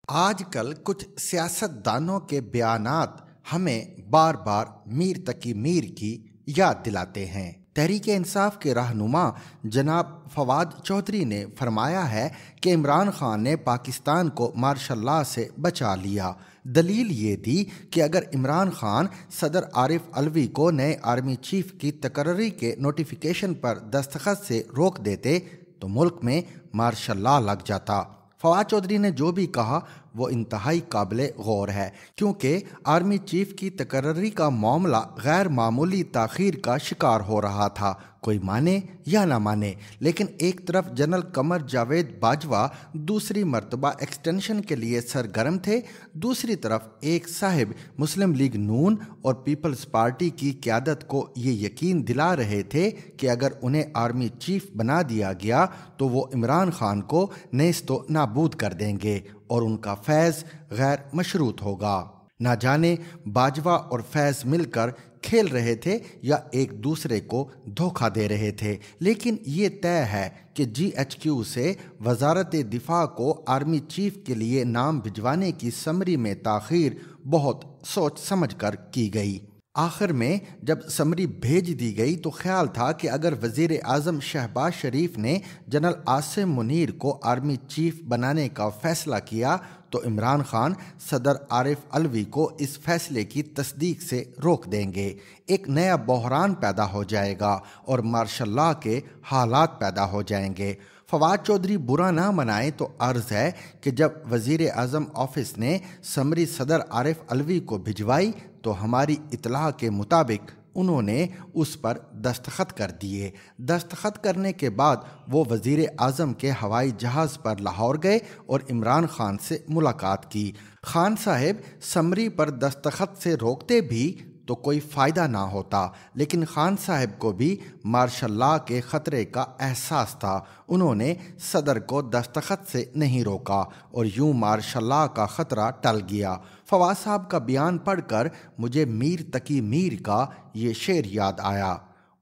آج کل کچھ سیاستدانوں کے بیانات ہمیں بار بار میر تقی میر کی یاد دلاتے ہیں۔ تحریک انصاف کے رہنما جناب فواد چودھری نے فرمایا ہے کہ عمران خان نے پاکستان کو مارشل لاء سے بچا لیا۔ دلیل یہ دی کہ اگر عمران خان صدر عارف علوی کو نئے آرمی چیف کی تقرری کے نوٹیفیکیشن پر دستخط سے روک دیتے تو ملک میں مارشل لاء لگ جاتا۔ فواد چودھری نے جو بھی کہا وہ انتہائی قابل غور ہے، کیونکہ آرمی چیف کی تقرری کا معاملہ غیر معمولی تاخیر کا شکار ہو رہا تھا، کوئی مانے یا نہ مانے۔ لیکن ایک طرف جنرل قمر جاوید باجوہ دوسری مرتبہ ایکسٹینشن کے لیے سرگرم تھے، دوسری طرف ایک صاحب مسلم لیگ نون اور پیپلز پارٹی کی قیادت کو یہ یقین دلا رہے تھے کہ اگر انہیں آرمی چیف بنا دیا گیا تو وہ عمران خان کو نیست و نابود کر دیں گے اور ان کا فیض غیر مشروط ہوگا۔ نہ جانے باجوہ اور فیض مل کر کھیل رہے تھے یا ایک دوسرے کو دھوکہ دے رہے تھے، لیکن یہ طے ہے کہ جی ایچ کیو سے وزارت دفاع کو آرمی چیف کے لیے نام بھجوانے کی سمری میں تاخیر بہت سوچ سمجھ کر کی گئی۔ آخر میں جب سمری بھیج دی گئی تو خیال تھا کہ اگر وزیر اعظم شہباز شریف نے جنرل عاصم منیر کو آرمی چیف بنانے کا فیصلہ کیا تو عمران خان صدر عارف علوی کو اس فیصلے کی تصدیق سے روک دیں گے، ایک نیا بحران پیدا ہو جائے گا اور مارشل لاء کے حالات پیدا ہو جائیں گے۔ فواد چودھری برا نہ منائے تو عرض ہے کہ جب وزیر اعظم آفس نے سمری صدر عارف علوی کو بھجوائی تو ہماری اطلاع کے مطابق انہوں نے اس پر دستخط کر دیے۔ دستخط کرنے کے بعد وہ وزیر اعظم کے ہوائی جہاز پر لاہور گئے اور عمران خان سے ملاقات کی۔ خان صاحب سمری پر دستخط سے روکتے بھی تو کوئی فائدہ نہ ہوتا، لیکن خان صاحب کو بھی مارشل لاء کے خطرے کا احساس تھا۔ انہوں نے صدر کو دستخط سے نہیں روکا اور یوں مارشل لاء کا خطرہ ٹل گیا۔ فواد صاحب کا بیان پڑھ کر مجھے میر تقی میر کا یہ شعر یاد آیا: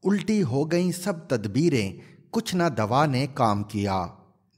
الٹی ہو گئیں سب تدبیریں، کچھ نہ دوا نے کام کیا،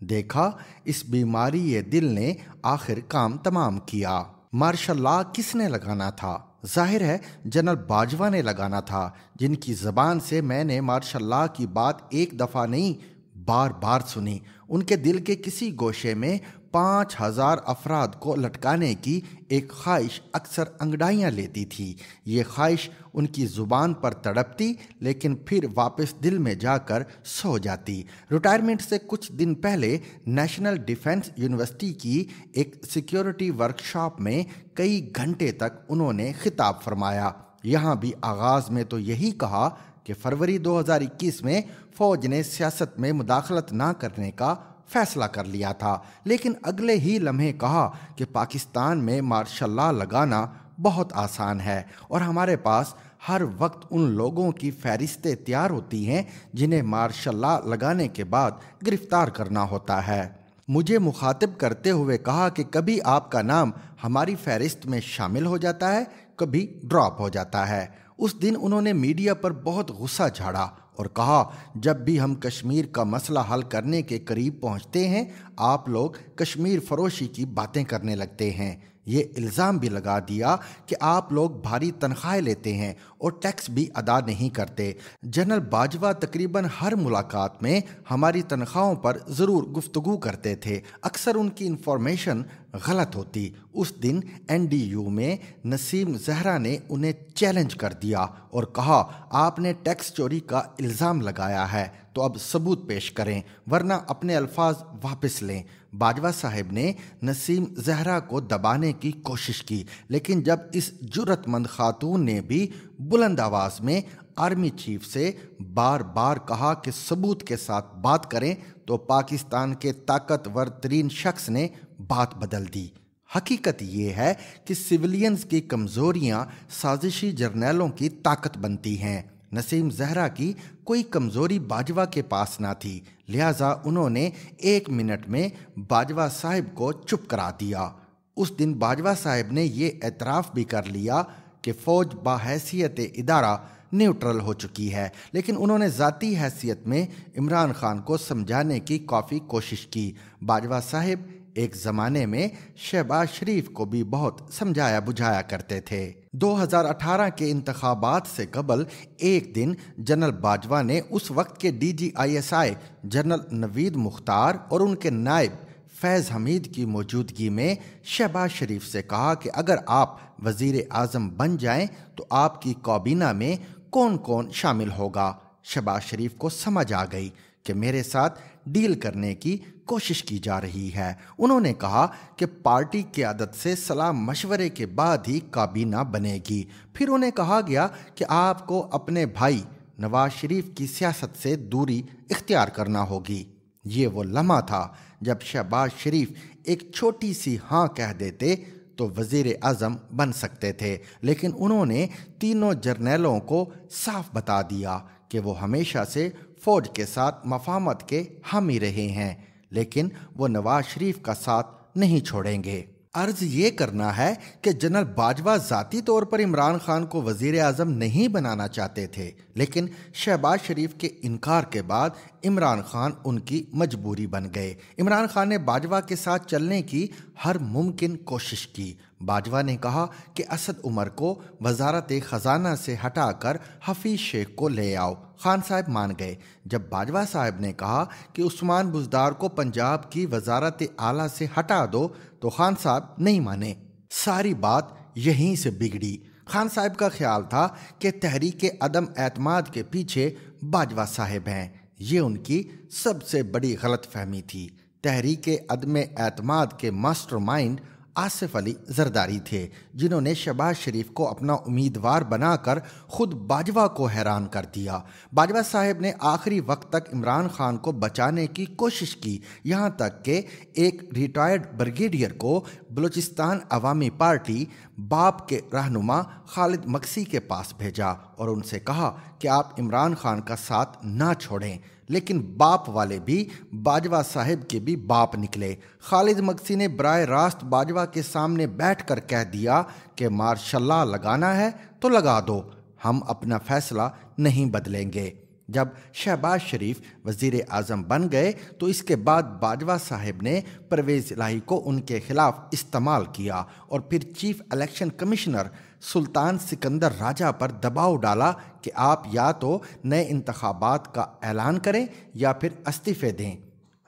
دیکھا اس بیماری یہ دل نے آخر کام تمام کیا۔ مارشل لاء کس نے لگانا تھا؟ ظاہر ہے جنرل باجوہ نے لگانا تھا، جن کی زبان سے میں نے مارشل لاء کی بات ایک دفعہ نہیں بار بار سنی۔ ان کے دل کے کسی گوشے میں 5000 افراد کو لٹکانے کی ایک خواہش اکثر انگڑائیاں لیتی تھی۔ یہ خواہش ان کی زبان پر تڑپتی لیکن پھر واپس دل میں جا کر سو جاتی۔ ریٹائرمنٹ سے کچھ دن پہلے نیشنل ڈیفنس یونیورسٹی کی ایک سیکیورٹی ورکشاپ میں کئی گھنٹے تک انہوں نے خطاب فرمایا۔ یہاں بھی آغاز میں تو یہی کہا کہ فروری 2021 میں فوج نے سیاست میں مداخلت نہ کرنے کا فیصلہ کر لیا تھا، لیکن اگلے ہی لمحے کہا کہ پاکستان میں مارشل لاء لگانا بہت آسان ہے اور ہمارے پاس ہر وقت ان لوگوں کی فہرستیں تیار ہوتی ہیں جنہیں مارشل لاء لگانے کے بعد گرفتار کرنا ہوتا ہے۔ مجھے مخاطب کرتے ہوئے کہا کہ کبھی آپ کا نام ہماری فہرست میں شامل ہو جاتا ہے، کبھی ڈراپ ہو جاتا ہے۔ اس دن انہوں نے میڈیا پر بہت غصہ جھاڑا اور کہا جب بھی ہم کشمیر کا مسئلہ حل کرنے کے قریب پہنچتے ہیں آپ لوگ کشمیر فروشی کی باتیں کرنے لگتے ہیں۔ یہ الزام بھی لگا دیا کہ آپ لوگ بھاری تنخواہیں لیتے ہیں اور ٹیکس بھی ادا نہیں کرتے۔ جنرل باجوہ تقریباً ہر ملاقات میں ہماری تنخواہوں پر ضرور گفتگو کرتے تھے، اکثر ان کی انفارمیشن غلط ہوتی۔ اس دن این ڈی یو میں نسیم زہرا نے انہیں چیلنج کر دیا اور کہا آپ نے ٹیکس چوری کا الزام لگایا ہے تو اب ثبوت پیش کریں ورنہ اپنے الفاظ واپس لیں۔ باجوہ صاحب نے نسیم زہرا کو دبانے کی کوشش کی، لیکن جب اس جرأت مند خاتون نے بھی بلند آواز میں آرمی چیف سے بار بار کہا کہ ثبوت کے ساتھ بات کریں تو پاکستان کے طاقتور ترین شخص نے بات بدل دی۔ حقیقت یہ ہے کہ سویلینز کی کمزوریاں سازشی جرنیلوں کی طاقت بنتی ہیں۔ نسیم زہرا کی کوئی کمزوری باجوہ کے پاس نہ تھی، لہٰذا انہوں نے 1 منٹ میں باجوہ صاحب کو چپ کرا دیا۔ اس دن باجوہ صاحب نے یہ اعتراف بھی کر لیا کہ فوج بحیثیت ادارہ نیوٹرل ہو چکی ہے، لیکن انہوں نے ذاتی حیثیت میں عمران خان کو سمجھانے کی کافی کوشش کی۔ باجوہ صاحب ایک زمانے میں شہباز شریف کو بھی بہت سمجھایا بجھایا کرتے تھے۔ 2018 کے انتخابات سے قبل ایک دن جنرل باجوہ نے اس وقت کے DGISI جنرل نوید مختار اور ان کے نائب فیض حمید کی موجودگی میں شہباز شریف سے کہا کہ اگر آپ وزیر اعظم بن جائیں تو آپ کی کابینہ میں کون کون شامل ہوگا۔ شہباز شریف کو سمجھ آ گئی کہ میرے ساتھ ڈیل کرنے کی کوشش کی جا رہی ہے۔ انہوں نے کہا کہ پارٹی قیادت سے صلاح مشورے کے بعد ہی کابینہ بنے گی۔ پھر انہیں کہا گیا کہ آپ کو اپنے بھائی نواز شریف کی سیاست سے دوری اختیار کرنا ہوگی۔ یہ وہ لمحہ تھا جب شہباز شریف ایک چھوٹی سی ہاں کہہ دیتے تو وزیر اعظم بن سکتے تھے، لیکن انہوں نے تینوں جرنیلوں کو صاف بتا دیا کہ وہ ہمیشہ سے فوج کے ساتھ مفاہمت کے حامی رہے ہیں، لیکن وہ نواز شریف کا ساتھ نہیں چھوڑیں گے۔ عرض یہ کرنا ہے کہ جنرل باجوہ ذاتی طور پر عمران خان کو وزیر اعظم نہیں بنانا چاہتے تھے، لیکن شہباز شریف کے انکار کے بعد عمران خان ان کی مجبوری بن گئے۔ عمران خان نے باجوہ کے ساتھ چلنے کی ہر ممکن کوشش کی۔ باجوہ نے کہا کہ اسد عمر کو وزارت خزانہ سے ہٹا کر حفیظ شیخ کو لے آؤ۔ خان صاحب مان گئے۔ جب باجوہ صاحب نے کہا کہ عثمان بزدار کو پنجاب کی وزارت اعلیٰ سے ہٹا دو تو خان صاحب نہیں مانے۔ ساری بات یہیں سے بگڑی۔ خان صاحب کا خیال تھا کہ تحریک عدم اعتماد کے پیچھے باجوہ صاحب ہیں۔ یہ ان کی سب سے بڑی غلط فہمی تھی۔ تحریک عدم اعتماد کے ماسٹر مائنڈ آصف علی زرداری تھے، جنہوں نے شہباز شریف کو اپنا امیدوار بنا کر خود باجوہ کو حیران کر دیا۔ باجوہ صاحب نے آخری وقت تک عمران خان کو بچانے کی کوشش کی، یہاں تک کہ ایک ریٹائرڈ بریگیڈیئر کو بلوچستان عوامی پارٹی باپ کے رہنما خالد مکسی کے پاس بھیجا اور ان سے کہا کہ آپ عمران خان کا ساتھ نہ چھوڑیں، لیکن باپ والے بھی باجوہ صاحب کے بھی باپ نکلے۔ خالد مکسی نے براہ راست باجوہ کے سامنے بیٹھ کر کہہ دیا کہ مارشاء اللہ لگانا ہے تو لگا دو، ہم اپنا فیصلہ نہیں بدلیں گے۔ جب شہباز شریف وزیر اعظم بن گئے تو اس کے بعد باجوہ صاحب نے پرویز الہی کو ان کے خلاف استعمال کیا اور پھر چیف الیکشن کمشنر سلطان سکندر راجہ پر دباؤ ڈالا کہ آپ یا تو نئے انتخابات کا اعلان کریں یا پھر استعفے دیں۔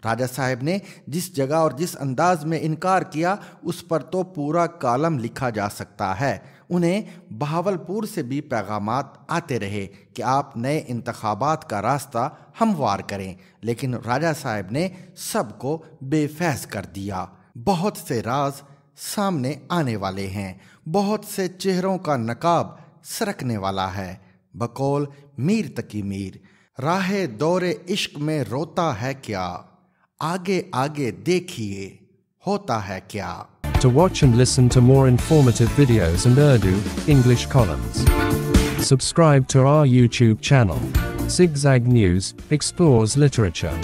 راجہ صاحب نے جس جگہ اور جس انداز میں انکار کیا اس پر تو پورا کالم لکھا جا سکتا ہے۔ انہیں بہاولپور سے بھی پیغامات آتے رہے کہ آپ نئے انتخابات کا راستہ ہموار کریں، لیکن راجہ صاحب نے سب کو بے فیض کر دیا۔ بہت سے راز سامنے آنے والے ہیں، بہت سے چہروں کا نقاب سرکنے والا ہے۔ بقول میر تقی میر، راہ دور عشق میں روتا ہے کیا، آگے آگے دیکھیے ہوتا ہے کیا۔ To watch and listen to more informative videos and Urdu, English columns, subscribe to our YouTube channel. Zigzag News explores literature.